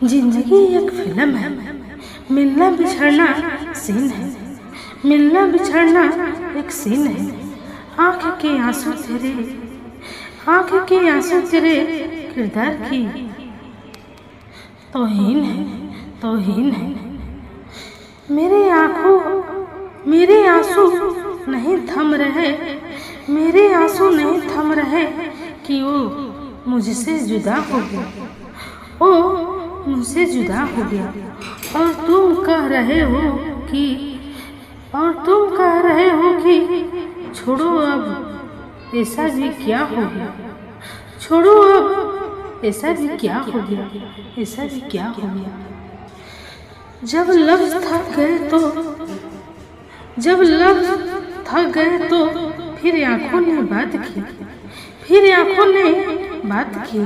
जिंदगी एक फिल्म है, मिलना बिछड़ना सीन है, मिलना बिछड़ना एक सीन है। आँख के आंसू तेरे, आँख के आंसू तेरे किरदार की तौहीन है, तौहीन है। मेरे आंसू नहीं थम रहे, मेरे आंसू नहीं थम रहे कि वो मुझसे जुदा हो गया, ओ मुझसे जुदा हो गया। और तुम कह रहे हो कि, और तुम कह रहे हो कि छोड़ो अब ऐसा भी क्या हो गया, छोड़ो अब ऐसा भी क्या हो गया, ऐसा भी क्या हो गया। जब लफ्ज थक गए तो, जब लफ्ज थक गए तो फिर आंखों ने बात की, फिर आंखों ने बात की।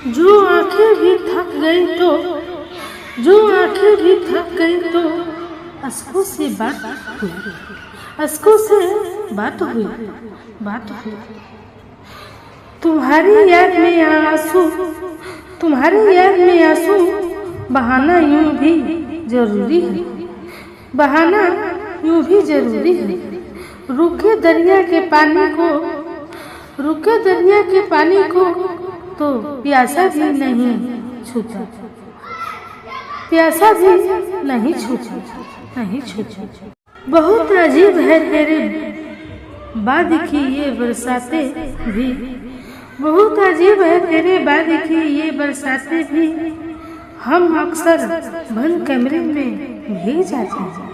जो आंखें भी थक गई तो, जो आंखें भी थक गई तो अश्कों से बात हुई, अश्कों से बात हुई, बात हुई। तुम्हारी याद में आंसू, तुम्हारी याद में आंसू बहाना यूं भी जरूरी है, बहाना यूं भी जरूरी है। रुके दरिया के पानी को, रुके दरिया के पानी को तो प्यासा भी नहीं छूता, प्यासा भी नहीं छूता, नहीं छूता। बहुत अजीब है तेरे बाद की ये बरसातें भी, बहुत अजीब है तेरे बाद की ये बरसातें भी। हम अक्सर बंद कमरे में भीग जाते हैं,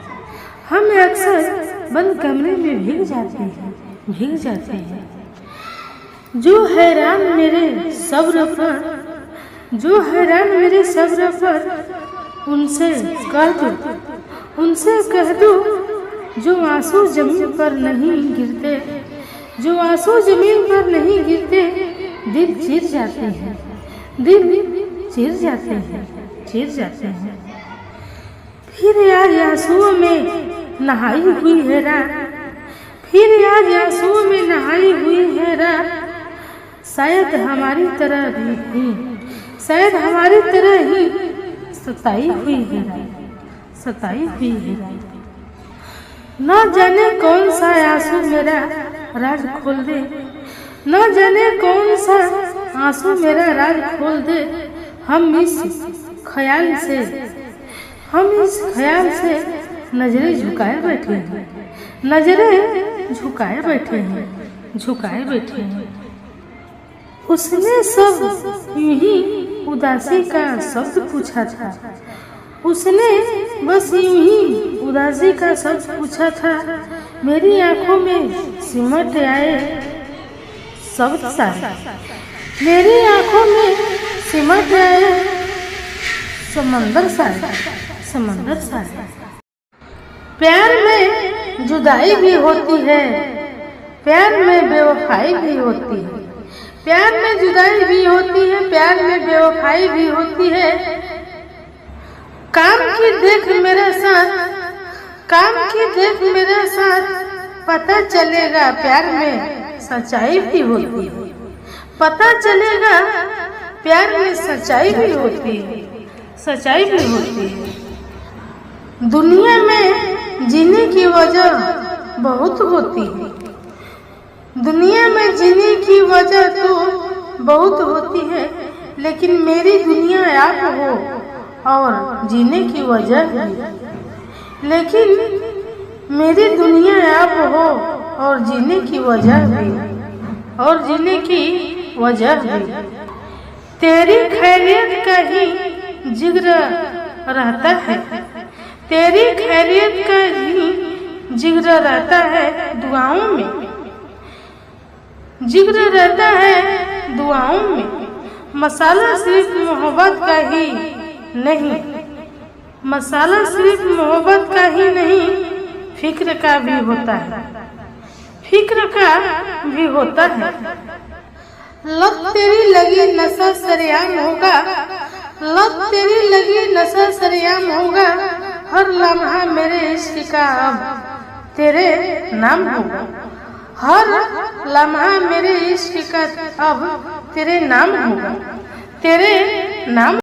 हम अक्सर बंद कमरे में भीग जाते हैं, भीग जाते हैं। जो हैरान मेरे सब्र पर, जो हैरान मेरे सब्र पर, उनसे कह दो, उनसे कह दो जो आंसू जमीन पर नहीं गिरते, जो आंसू जमीन पर नहीं गिरते दिल चिर जाते हैं, दिल चिर जाते हैं, चिर जाते हैं। फिर आज आंसुओं में नहाई हुई है रात, फिर आज आंसुओं में नहाई हुई है रात। शायद हमारी तरह ही, शायद हमारी तरह ही सताई हुई है रात, सताई हुई है रात। न जाने कौन सा आंसू मेरा राज खोल दे, न जाने कौन सा आंसू मेरा राज खोल दे। हम इस ख्याल से, हम इस ख्याल से नजरें झुकाए बैठे हैं, नजरें झुकाए बैठे हैं, झुकाए बैठे हैं। उसने सब यूं ही उदासी का शब्द पूछा था, उसने बस यूं ही उदासी का शब्द पूछा था। मेरी आंखों में सिमट आए शब्द सारे, मेरी आंखों में सिमट आए समंदर सारे, समंदर सारे। प्यार में जुदाई भी होती है, प्यार में बेवफाई भी होती है, प्यार में जुदाई भी होती है, प्यार में बेवफाई भी होती है। काम की देख मेरे साथ, काम की देख मेरे साथ, पता चलेगा प्यार में सच्चाई भी होती है, पता चलेगा प्यार में सच्चाई भी होती है, सच्चाई भी होती है। दुनिया में जीने की वजह बहुत होती है, दुनिया में जीने की वजह तो बहुत होती है, लेकिन मेरी दुनिया आप हो और जीने की वजह भी, लेकिन मेरी दुनिया आप हो और जीने की वजह भी, और जीने की वजह भी। तेरी खैरियत का ही जिक्र रहता है, तेरी खैरियत का ही जिक्र रहता है दुआओं में, जिक्र रहता है दुआओं में। मसाला सिर्फ मोहब्बत का ही नहीं, मसाला सिर्फ मोहब्बत का ही नहीं, फिक्र का भी होता है, फिक्र का भी होता है। लत तेरी लगी नशा सरेआम होगा, लत तेरी लगी नशा सरेआम होगा। हर लम्हा मेरे इश्क का अब तेरे नाम होगा, हर लम्हा मेरे इश्क का अब तेरे नाम होगा, तेरे नाम।